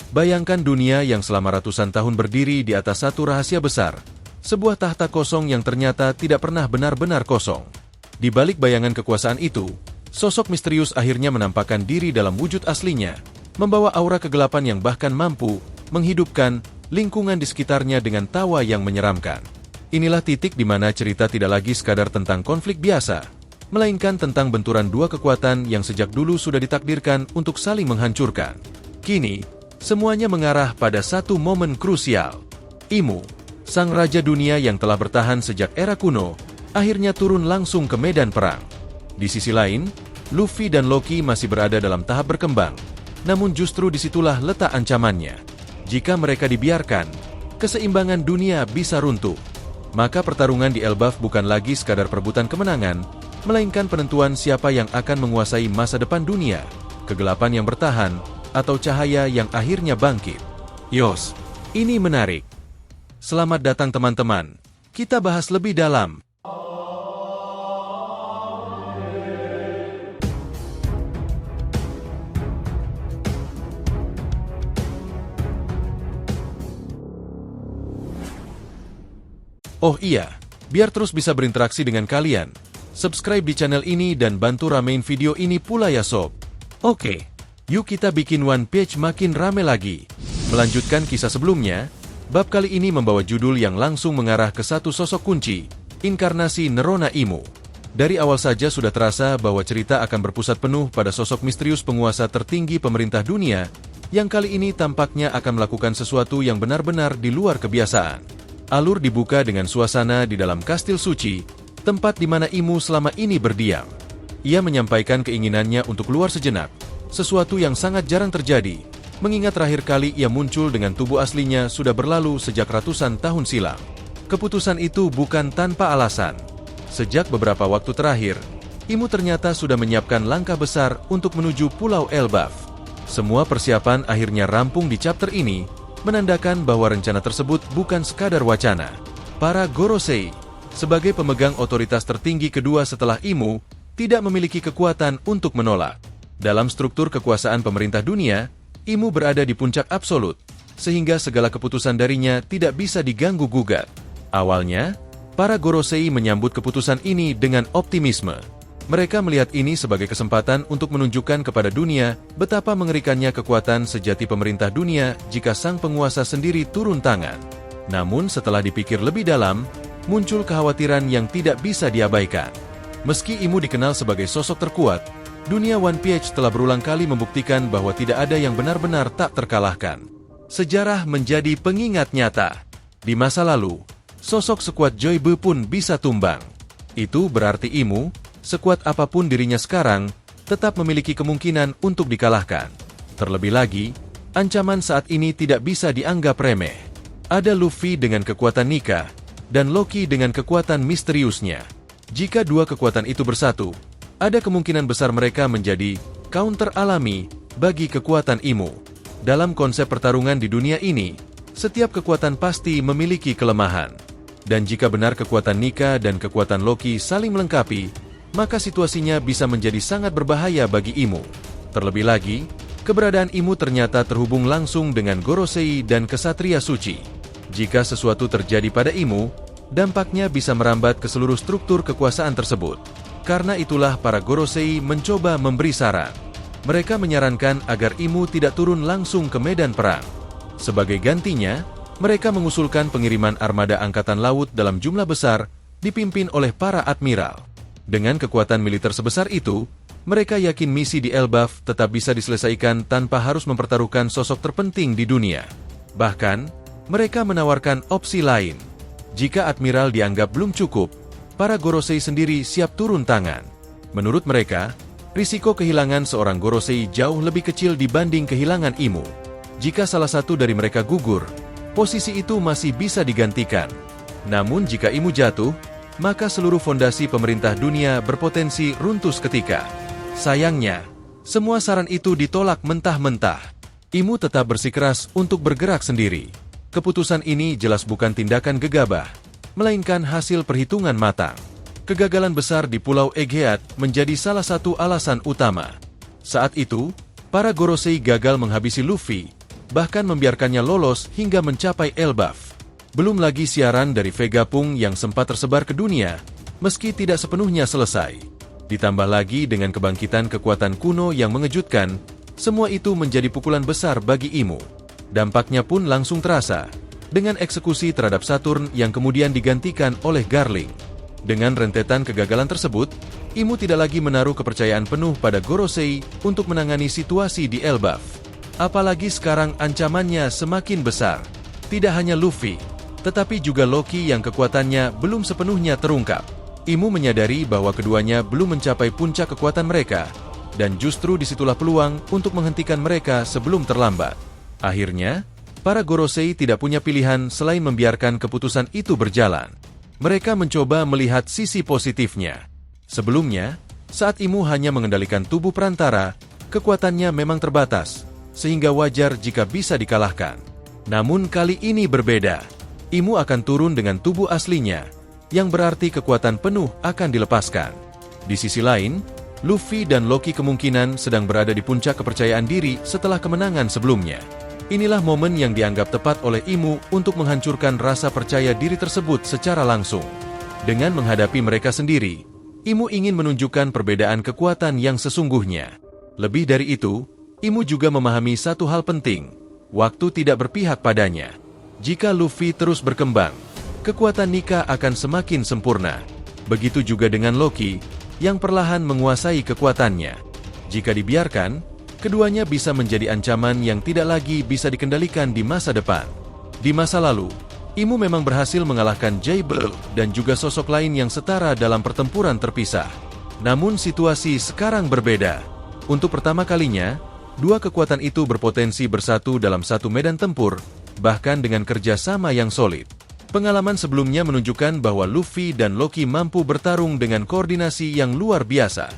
Bayangkan dunia yang selama ratusan tahun berdiri di atas satu rahasia besar, sebuah tahta kosong yang ternyata tidak pernah benar-benar kosong. Di balik bayangan kekuasaan itu, sosok misterius akhirnya menampakkan diri dalam wujud aslinya, membawa aura kegelapan yang bahkan mampu menghidupkan lingkungan di sekitarnya dengan tawa yang menyeramkan. Inilah titik di mana cerita tidak lagi sekadar tentang konflik biasa, melainkan tentang benturan dua kekuatan yang sejak dulu sudah ditakdirkan untuk saling menghancurkan. Kini, semuanya mengarah pada satu momen krusial. Imu, sang raja dunia yang telah bertahan sejak era kuno, akhirnya turun langsung ke medan perang. Di sisi lain, Luffy dan Loki masih berada dalam tahap berkembang, namun justru disitulah letak ancamannya. Jika mereka dibiarkan, keseimbangan dunia bisa runtuh. Maka pertarungan di Elbaf bukan lagi sekadar perebutan kemenangan, melainkan penentuan siapa yang akan menguasai masa depan dunia, kegelapan yang bertahan, atau cahaya yang akhirnya bangkit. Yos, ini menarik. Selamat datang teman-teman, kita bahas lebih dalam. Oh iya, biar terus bisa berinteraksi dengan kalian, subscribe di channel ini dan bantu ramein video ini pula ya sob. Oke, yuk kita bikin One Piece makin rame lagi. Melanjutkan kisah sebelumnya, bab kali ini membawa judul yang langsung mengarah ke satu sosok kunci, inkarnasi Nerona Imu. Dari awal saja sudah terasa bahwa cerita akan berpusat penuh pada sosok misterius penguasa tertinggi pemerintah dunia, yang kali ini tampaknya akan melakukan sesuatu yang benar-benar di luar kebiasaan. Alur dibuka dengan suasana di dalam kastil suci, tempat di mana Imu selama ini berdiam. Ia menyampaikan keinginannya untuk keluar sejenak, sesuatu yang sangat jarang terjadi, mengingat terakhir kali ia muncul dengan tubuh aslinya sudah berlalu sejak ratusan tahun silam. Keputusan itu bukan tanpa alasan. Sejak beberapa waktu terakhir, Imu ternyata sudah menyiapkan langkah besar untuk menuju Pulau Elbaf. Semua persiapan akhirnya rampung di chapter ini, menandakan bahwa rencana tersebut bukan sekadar wacana. Para Gorosei, sebagai pemegang otoritas tertinggi kedua setelah Imu, tidak memiliki kekuatan untuk menolak. Dalam struktur kekuasaan pemerintah dunia, Imu berada di puncak absolut, sehingga segala keputusan darinya tidak bisa diganggu-gugat. Awalnya, para Gorosei menyambut keputusan ini dengan optimisme. Mereka melihat ini sebagai kesempatan untuk menunjukkan kepada dunia betapa mengerikannya kekuatan sejati pemerintah dunia jika sang penguasa sendiri turun tangan. Namun setelah dipikir lebih dalam, muncul kekhawatiran yang tidak bisa diabaikan. Meski Imu dikenal sebagai sosok terkuat, dunia One Piece telah berulang kali membuktikan bahwa tidak ada yang benar-benar tak terkalahkan. Sejarah menjadi pengingat nyata. Di masa lalu, sosok sekuat Joybe pun bisa tumbang. Itu berarti Imu, sekuat apapun dirinya sekarang, tetap memiliki kemungkinan untuk dikalahkan. Terlebih lagi, ancaman saat ini tidak bisa dianggap remeh. Ada Luffy dengan kekuatan Nika, dan Loki dengan kekuatan misteriusnya. Jika dua kekuatan itu bersatu, ada kemungkinan besar mereka menjadi counter alami bagi kekuatan Imu. Dalam konsep pertarungan di dunia ini, setiap kekuatan pasti memiliki kelemahan. Dan jika benar kekuatan Nika dan kekuatan Loki saling melengkapi, maka situasinya bisa menjadi sangat berbahaya bagi Imu. Terlebih lagi, keberadaan Imu ternyata terhubung langsung dengan Gorosei dan Kesatria Suci. Jika sesuatu terjadi pada Imu, dampaknya bisa merambat ke seluruh struktur kekuasaan tersebut. Karena itulah para Gorosei mencoba memberi saran. Mereka menyarankan agar Imu tidak turun langsung ke medan perang. Sebagai gantinya, mereka mengusulkan pengiriman armada angkatan laut dalam jumlah besar, dipimpin oleh para admiral. Dengan kekuatan militer sebesar itu, mereka yakin misi di Elbaf tetap bisa diselesaikan tanpa harus mempertaruhkan sosok terpenting di dunia. Bahkan, mereka menawarkan opsi lain. Jika admiral dianggap belum cukup, para Gorosei sendiri siap turun tangan. Menurut mereka, risiko kehilangan seorang Gorosei jauh lebih kecil dibanding kehilangan Imu. Jika salah satu dari mereka gugur, posisi itu masih bisa digantikan. Namun jika Imu jatuh, maka seluruh fondasi pemerintah dunia berpotensi runtuh seketika. Sayangnya, semua saran itu ditolak mentah-mentah. Imu tetap bersikeras untuk bergerak sendiri. Keputusan ini jelas bukan tindakan gegabah, melainkan hasil perhitungan matang. Kegagalan besar di Pulau Egghead menjadi salah satu alasan utama. Saat itu, para Gorosei gagal menghabisi Luffy, bahkan membiarkannya lolos hingga mencapai Elbaf. Belum lagi siaran dari Vegapunk yang sempat tersebar ke dunia, meski tidak sepenuhnya selesai. Ditambah lagi dengan kebangkitan kekuatan kuno yang mengejutkan, semua itu menjadi pukulan besar bagi Imu. Dampaknya pun langsung terasa, dengan eksekusi terhadap Saturn yang kemudian digantikan oleh Garling. Dengan rentetan kegagalan tersebut, Imu tidak lagi menaruh kepercayaan penuh pada Gorosei untuk menangani situasi di Elbaf. Apalagi sekarang ancamannya semakin besar. Tidak hanya Luffy, tetapi juga Loki yang kekuatannya belum sepenuhnya terungkap. Imu menyadari bahwa keduanya belum mencapai puncak kekuatan mereka, dan justru disitulah peluang untuk menghentikan mereka sebelum terlambat. Akhirnya, para Gorosei tidak punya pilihan selain membiarkan keputusan itu berjalan. Mereka mencoba melihat sisi positifnya. Sebelumnya, saat Imu hanya mengendalikan tubuh perantara, kekuatannya memang terbatas, sehingga wajar jika bisa dikalahkan. Namun kali ini berbeda. Imu akan turun dengan tubuh aslinya, yang berarti kekuatan penuh akan dilepaskan. Di sisi lain, Luffy dan Loki kemungkinan sedang berada di puncak kepercayaan diri setelah kemenangan sebelumnya. Inilah momen yang dianggap tepat oleh Imu untuk menghancurkan rasa percaya diri tersebut secara langsung. Dengan menghadapi mereka sendiri, Imu ingin menunjukkan perbedaan kekuatan yang sesungguhnya. Lebih dari itu, Imu juga memahami satu hal penting, waktu tidak berpihak padanya. Jika Luffy terus berkembang, kekuatan Nika akan semakin sempurna. Begitu juga dengan Loki, yang perlahan menguasai kekuatannya. Jika dibiarkan, keduanya bisa menjadi ancaman yang tidak lagi bisa dikendalikan di masa depan. Di masa lalu, Imu memang berhasil mengalahkan Jaybird dan juga sosok lain yang setara dalam pertempuran terpisah. Namun situasi sekarang berbeda. Untuk pertama kalinya, dua kekuatan itu berpotensi bersatu dalam satu medan tempur, bahkan dengan kerja sama yang solid. Pengalaman sebelumnya menunjukkan bahwa Luffy dan Loki mampu bertarung dengan koordinasi yang luar biasa.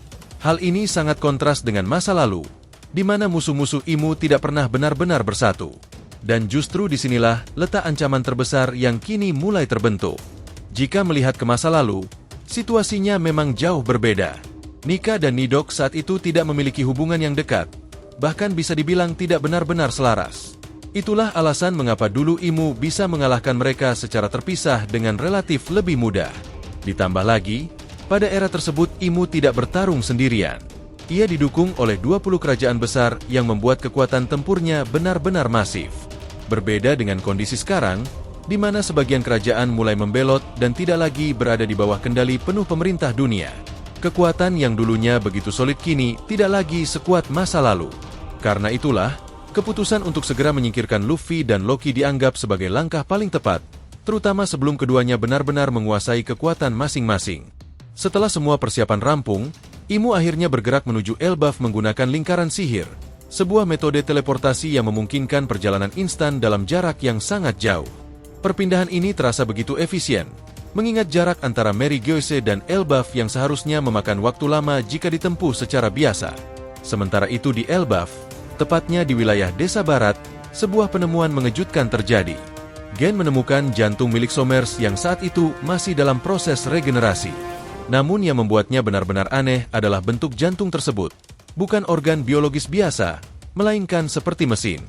Hal ini sangat kontras dengan masa lalu, di mana musuh-musuh Imu tidak pernah benar-benar bersatu. Dan justru disinilah letak ancaman terbesar yang kini mulai terbentuk. Jika melihat ke masa lalu, situasinya memang jauh berbeda. Nika dan Nidok saat itu tidak memiliki hubungan yang dekat, bahkan bisa dibilang tidak benar-benar selaras. Itulah alasan mengapa dulu Imu bisa mengalahkan mereka secara terpisah dengan relatif lebih mudah. Ditambah lagi, pada era tersebut Imu tidak bertarung sendirian. Ia didukung oleh 20 kerajaan besar yang membuat kekuatan tempurnya benar-benar masif. Berbeda dengan kondisi sekarang, di mana sebagian kerajaan mulai membelot dan tidak lagi berada di bawah kendali penuh pemerintah dunia. Kekuatan yang dulunya begitu solid kini tidak lagi sekuat masa lalu. Karena itulah, keputusan untuk segera menyingkirkan Luffy dan Loki dianggap sebagai langkah paling tepat, terutama sebelum keduanya benar-benar menguasai kekuatan masing-masing. Setelah semua persiapan rampung, Imu akhirnya bergerak menuju Elbaf menggunakan lingkaran sihir, sebuah metode teleportasi yang memungkinkan perjalanan instan dalam jarak yang sangat jauh. Perpindahan ini terasa begitu efisien, mengingat jarak antara Merigoise dan Elbaf yang seharusnya memakan waktu lama jika ditempuh secara biasa. Sementara itu di Elbaf, tepatnya di wilayah Desa Barat, sebuah penemuan mengejutkan terjadi. Gen menemukan jantung milik Somers yang saat itu masih dalam proses regenerasi. Namun yang membuatnya benar-benar aneh adalah bentuk jantung tersebut. Bukan organ biologis biasa, melainkan seperti mesin.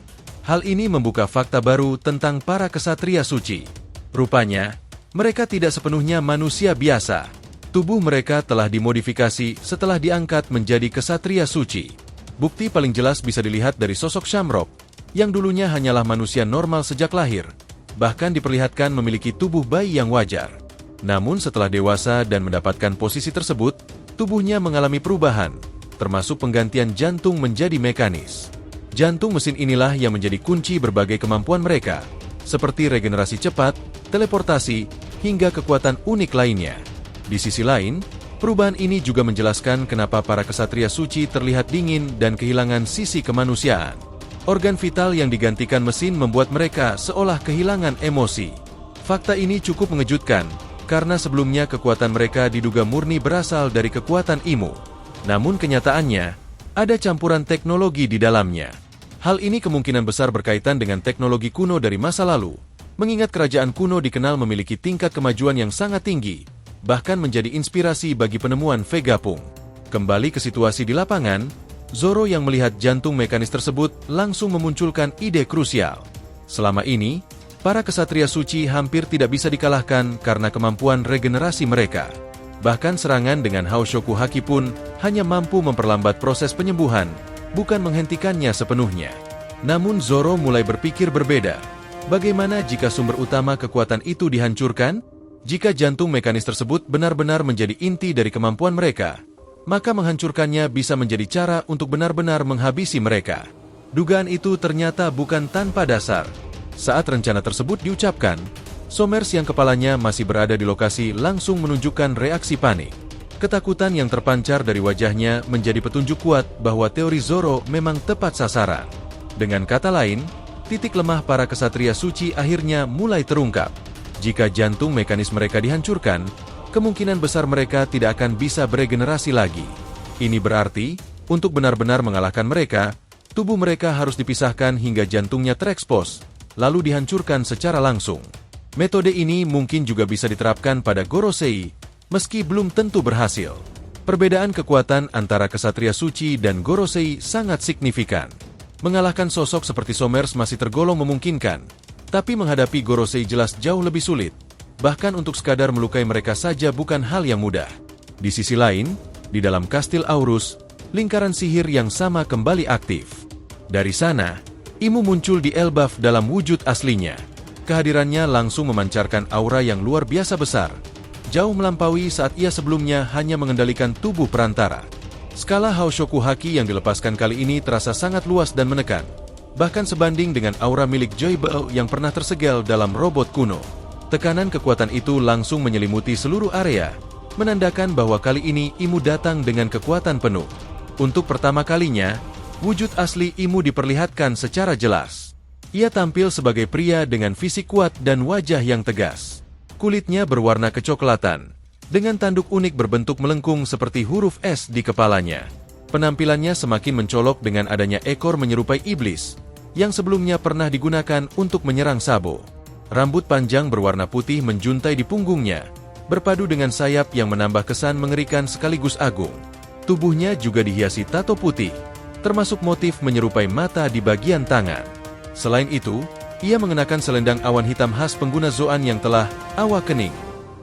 Hal ini membuka fakta baru tentang para kesatria suci. Rupanya, mereka tidak sepenuhnya manusia biasa. Tubuh mereka telah dimodifikasi setelah diangkat menjadi kesatria suci. Bukti paling jelas bisa dilihat dari sosok Shamrock, yang dulunya hanyalah manusia normal sejak lahir, bahkan diperlihatkan memiliki tubuh bayi yang wajar. Namun setelah dewasa dan mendapatkan posisi tersebut, tubuhnya mengalami perubahan, termasuk penggantian jantung menjadi mekanis. Jantung mesin inilah yang menjadi kunci berbagai kemampuan mereka, seperti regenerasi cepat, teleportasi, hingga kekuatan unik lainnya. Di sisi lain, perubahan ini juga menjelaskan kenapa para kesatria suci terlihat dingin dan kehilangan sisi kemanusiaan. Organ vital yang digantikan mesin membuat mereka seolah kehilangan emosi. Fakta ini cukup mengejutkan, karena sebelumnya kekuatan mereka diduga murni berasal dari kekuatan Imu. Namun kenyataannya, ada campuran teknologi di dalamnya. Hal ini kemungkinan besar berkaitan dengan teknologi kuno dari masa lalu, mengingat kerajaan kuno dikenal memiliki tingkat kemajuan yang sangat tinggi, bahkan menjadi inspirasi bagi penemuan Vegapunk. Kembali ke situasi di lapangan, Zoro yang melihat jantung mekanis tersebut langsung memunculkan ide krusial. Selama ini, para kesatria suci hampir tidak bisa dikalahkan karena kemampuan regenerasi mereka. Bahkan serangan dengan Haoshoku Haki pun hanya mampu memperlambat proses penyembuhan, bukan menghentikannya sepenuhnya. Namun Zoro mulai berpikir berbeda. Bagaimana jika sumber utama kekuatan itu dihancurkan? Jika jantung mekanis tersebut benar-benar menjadi inti dari kemampuan mereka, maka menghancurkannya bisa menjadi cara untuk benar-benar menghabisi mereka. Dugaan itu ternyata bukan tanpa dasar. Saat rencana tersebut diucapkan, Somers yang kepalanya masih berada di lokasi langsung menunjukkan reaksi panik. Ketakutan yang terpancar dari wajahnya menjadi petunjuk kuat bahwa teori Zoro memang tepat sasaran. Dengan kata lain, titik lemah para kesatria suci akhirnya mulai terungkap. Jika jantung mekanis mereka dihancurkan, kemungkinan besar mereka tidak akan bisa beregenerasi lagi. Ini berarti, untuk benar-benar mengalahkan mereka, tubuh mereka harus dipisahkan hingga jantungnya terekspos, lalu dihancurkan secara langsung. Metode ini mungkin juga bisa diterapkan pada Gorosei, meski belum tentu berhasil. Perbedaan kekuatan antara kesatria suci dan Gorosei sangat signifikan. Mengalahkan sosok seperti Somers masih tergolong memungkinkan, tapi menghadapi Gorosei jelas jauh lebih sulit. Bahkan untuk sekadar melukai mereka saja bukan hal yang mudah. Di sisi lain, di dalam Kastil Aurus, lingkaran sihir yang sama kembali aktif. Dari sana, Imu muncul di Elbaf dalam wujud aslinya. Kehadirannya langsung memancarkan aura yang luar biasa besar, jauh melampaui saat ia sebelumnya hanya mengendalikan tubuh perantara. Skala Haoshoku Haki yang dilepaskan kali ini terasa sangat luas dan menekan, bahkan sebanding dengan aura milik Joybell yang pernah tersegel dalam robot kuno. Tekanan kekuatan itu langsung menyelimuti seluruh area, menandakan bahwa kali ini Imu datang dengan kekuatan penuh. Untuk pertama kalinya, wujud asli Imu diperlihatkan secara jelas. Ia tampil sebagai pria dengan fisik kuat dan wajah yang tegas. Kulitnya berwarna kecoklatan, dengan tanduk unik berbentuk melengkung seperti huruf S di kepalanya. Penampilannya semakin mencolok dengan adanya ekor menyerupai iblis, yang sebelumnya pernah digunakan untuk menyerang Sabo. Rambut panjang berwarna putih menjuntai di punggungnya, berpadu dengan sayap yang menambah kesan mengerikan sekaligus agung. Tubuhnya juga dihiasi tato putih, termasuk motif menyerupai mata di bagian tangan. Selain itu, ia mengenakan selendang awan hitam khas pengguna Zoan yang telah awakening,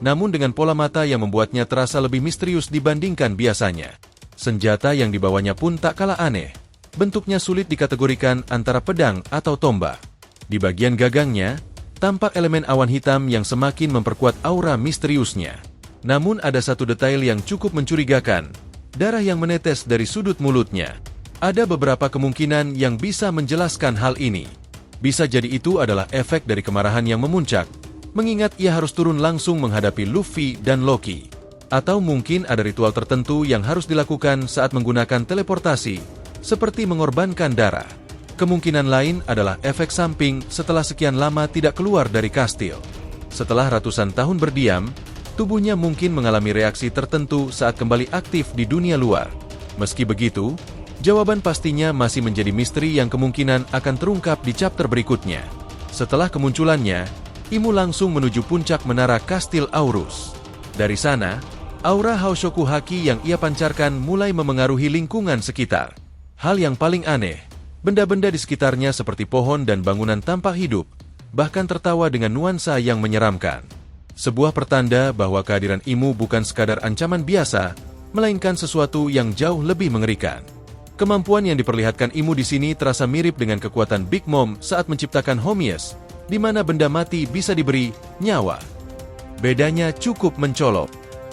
namun dengan pola mata yang membuatnya terasa lebih misterius dibandingkan biasanya. Senjata yang dibawanya pun tak kalah aneh. Bentuknya sulit dikategorikan antara pedang atau tombak. Di bagian gagangnya, tampak elemen awan hitam yang semakin memperkuat aura misteriusnya. Namun ada satu detail yang cukup mencurigakan, darah yang menetes dari sudut mulutnya. Ada beberapa kemungkinan yang bisa menjelaskan hal ini. Bisa jadi itu adalah efek dari kemarahan yang memuncak, mengingat ia harus turun langsung menghadapi Luffy dan Loki. Atau mungkin ada ritual tertentu yang harus dilakukan saat menggunakan teleportasi, seperti mengorbankan darah. Kemungkinan lain adalah efek samping setelah sekian lama tidak keluar dari kastil. Setelah ratusan tahun berdiam, tubuhnya mungkin mengalami reaksi tertentu saat kembali aktif di dunia luar. Meski begitu, jawaban pastinya masih menjadi misteri yang kemungkinan akan terungkap di chapter berikutnya. Setelah kemunculannya, Imu langsung menuju puncak menara Kastil Aurus. Dari sana, aura Haoshoku Haki yang ia pancarkan mulai memengaruhi lingkungan sekitar. Hal yang paling aneh, benda-benda di sekitarnya seperti pohon dan bangunan tampak hidup, bahkan tertawa dengan nuansa yang menyeramkan. Sebuah pertanda bahwa kehadiran Imu bukan sekadar ancaman biasa, melainkan sesuatu yang jauh lebih mengerikan. Kemampuan yang diperlihatkan Imu di sini terasa mirip dengan kekuatan Big Mom saat menciptakan Homies, di mana benda mati bisa diberi nyawa. Bedanya cukup mencolok.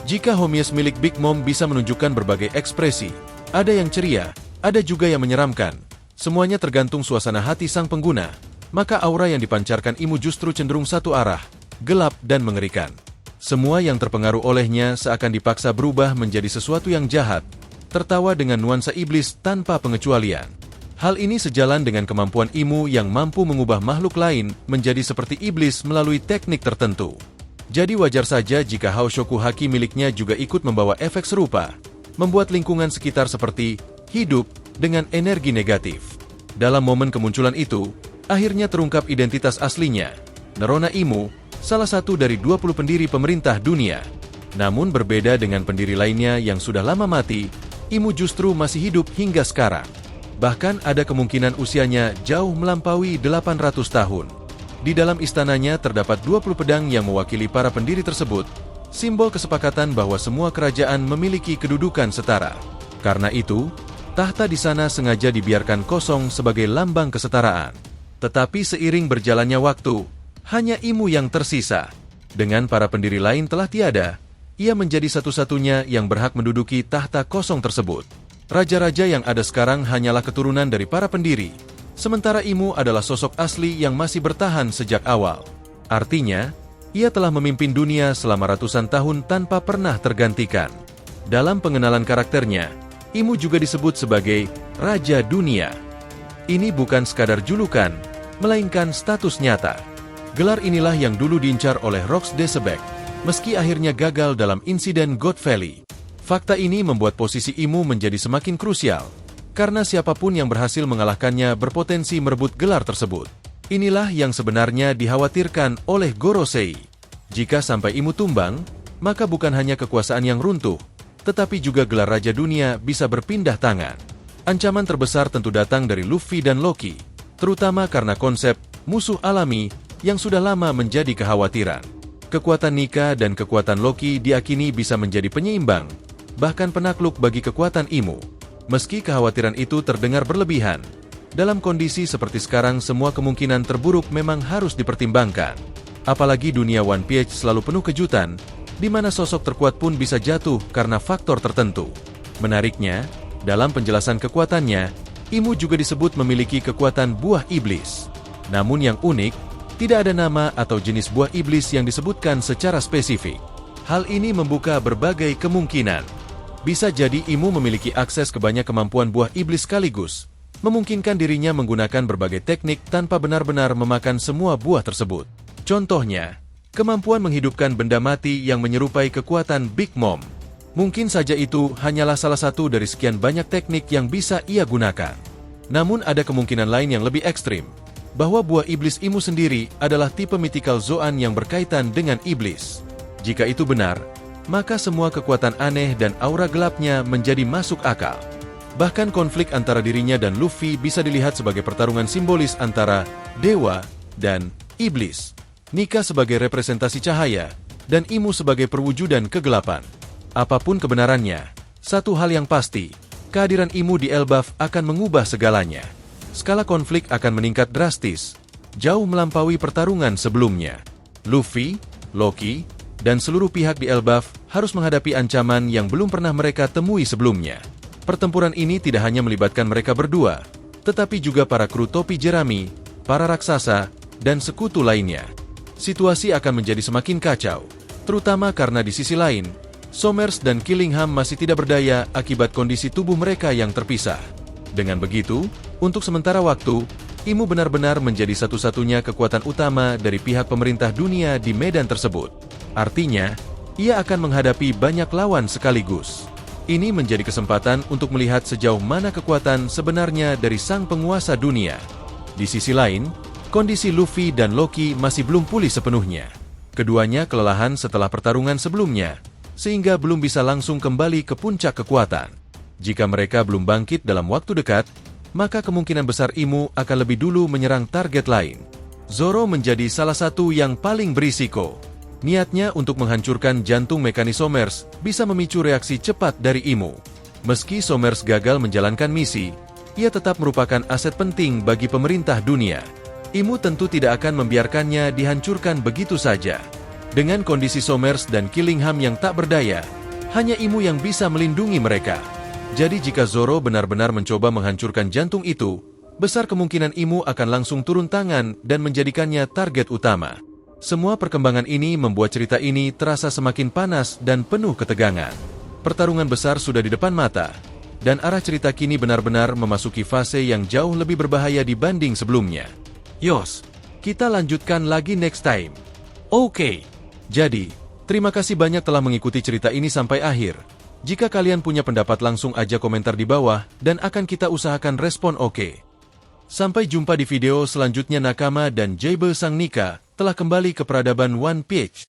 Jika Homies milik Big Mom bisa menunjukkan berbagai ekspresi, ada yang ceria, ada juga yang menyeramkan. Semuanya tergantung suasana hati sang pengguna, maka aura yang dipancarkan Imu justru cenderung satu arah, gelap dan mengerikan. Semua yang terpengaruh olehnya seakan dipaksa berubah menjadi sesuatu yang jahat, tertawa dengan nuansa iblis tanpa pengecualian. Hal ini sejalan dengan kemampuan Imu yang mampu mengubah makhluk lain menjadi seperti iblis melalui teknik tertentu. Jadi wajar saja jika Haoshoku Haki miliknya juga ikut membawa efek serupa, membuat lingkungan sekitar seperti hidup dengan energi negatif. Dalam momen kemunculan itu, akhirnya terungkap identitas aslinya, Nerona Imu, salah satu dari 20 pendiri pemerintah dunia. Namun berbeda dengan pendiri lainnya yang sudah lama mati, Imu justru masih hidup hingga sekarang. Bahkan ada kemungkinan usianya jauh melampaui 800 tahun. Di dalam istananya terdapat 20 pedang yang mewakili para pendiri tersebut, simbol kesepakatan bahwa semua kerajaan memiliki kedudukan setara. Karena itu, tahta di sana sengaja dibiarkan kosong sebagai lambang kesetaraan. Tetapi seiring berjalannya waktu, hanya Imu yang tersisa. Dengan para pendiri lain telah tiada, ia menjadi satu-satunya yang berhak menduduki tahta kosong tersebut. Raja-raja yang ada sekarang hanyalah keturunan dari para pendiri, sementara Imu adalah sosok asli yang masih bertahan sejak awal. Artinya, ia telah memimpin dunia selama ratusan tahun tanpa pernah tergantikan. Dalam pengenalan karakternya, Imu juga disebut sebagai Raja Dunia. Ini bukan sekadar julukan, melainkan status nyata. Gelar inilah yang dulu diincar oleh Rox de Sebek, meski akhirnya gagal dalam insiden God Valley. Fakta ini membuat posisi Imu menjadi semakin krusial, karena siapapun yang berhasil mengalahkannya berpotensi merebut gelar tersebut. Inilah yang sebenarnya dikhawatirkan oleh Gorosei. Jika sampai Imu tumbang, maka bukan hanya kekuasaan yang runtuh, tetapi juga gelar Raja Dunia bisa berpindah tangan. Ancaman terbesar tentu datang dari Luffy dan Loki, terutama karena konsep musuh alami yang sudah lama menjadi kekhawatiran. Kekuatan Nika dan kekuatan Loki diakini bisa menjadi penyeimbang, bahkan penakluk bagi kekuatan Imu. Meski kekhawatiran itu terdengar berlebihan, dalam kondisi seperti sekarang semua kemungkinan terburuk memang harus dipertimbangkan. Apalagi dunia One Piece selalu penuh kejutan, di mana sosok terkuat pun bisa jatuh karena faktor tertentu. Menariknya, dalam penjelasan kekuatannya, Imu juga disebut memiliki kekuatan buah iblis. Namun yang unik, tidak ada nama atau jenis buah iblis yang disebutkan secara spesifik. Hal ini membuka berbagai kemungkinan. Bisa jadi Imu memiliki akses ke banyak kemampuan buah iblis sekaligus, memungkinkan dirinya menggunakan berbagai teknik tanpa benar-benar memakan semua buah tersebut. Contohnya, kemampuan menghidupkan benda mati yang menyerupai kekuatan Big Mom. Mungkin saja itu hanyalah salah satu dari sekian banyak teknik yang bisa ia gunakan. Namun ada kemungkinan lain yang lebih ekstrim, bahwa buah iblis Imu sendiri adalah tipe mythical Zoan yang berkaitan dengan iblis. Jika itu benar, maka semua kekuatan aneh dan aura gelapnya menjadi masuk akal. Bahkan konflik antara dirinya dan Luffy bisa dilihat sebagai pertarungan simbolis antara dewa dan iblis. Nika sebagai representasi cahaya, dan Imu sebagai perwujudan kegelapan. Apapun kebenarannya, satu hal yang pasti, kehadiran Imu di Elbaf akan mengubah segalanya. Skala konflik akan meningkat drastis, jauh melampaui pertarungan sebelumnya. Luffy, Loki, dan seluruh pihak di Elbaf harus menghadapi ancaman yang belum pernah mereka temui sebelumnya. Pertempuran ini tidak hanya melibatkan mereka berdua, tetapi juga para kru topi jerami, para raksasa, dan sekutu lainnya. Situasi akan menjadi semakin kacau, terutama karena di sisi lain, Somers dan Killingham masih tidak berdaya akibat kondisi tubuh mereka yang terpisah. Dengan begitu, untuk sementara waktu, Imu benar-benar menjadi satu-satunya kekuatan utama dari pihak pemerintah dunia di medan tersebut. Artinya, ia akan menghadapi banyak lawan sekaligus. Ini menjadi kesempatan untuk melihat sejauh mana kekuatan sebenarnya dari sang penguasa dunia. Di sisi lain, kondisi Luffy dan Loki masih belum pulih sepenuhnya. Keduanya kelelahan setelah pertarungan sebelumnya, sehingga belum bisa langsung kembali ke puncak kekuatan. Jika mereka belum bangkit dalam waktu dekat, maka kemungkinan besar Imu akan lebih dulu menyerang target lain. Zoro menjadi salah satu yang paling berisiko. Niatnya untuk menghancurkan jantung mekanis Somers bisa memicu reaksi cepat dari Imu. Meski Somers gagal menjalankan misi, ia tetap merupakan aset penting bagi pemerintah dunia. Imu tentu tidak akan membiarkannya dihancurkan begitu saja. Dengan kondisi Somers dan Killingham yang tak berdaya, hanya Imu yang bisa melindungi mereka. Jadi jika Zoro benar-benar mencoba menghancurkan jantung itu, besar kemungkinan Imu akan langsung turun tangan dan menjadikannya target utama. Semua perkembangan ini membuat cerita ini terasa semakin panas dan penuh ketegangan. Pertarungan besar sudah di depan mata, dan arah cerita kini benar-benar memasuki fase yang jauh lebih berbahaya dibanding sebelumnya. Yos, kita lanjutkan lagi next time. Oke. Jadi, terima kasih banyak telah mengikuti cerita ini sampai akhir. Jika kalian punya pendapat langsung aja komentar di bawah, dan akan kita usahakan respon oke. Sampai jumpa di video selanjutnya. Nakama dan Jaibe Sang Nika telah kembali ke peradaban One Piece.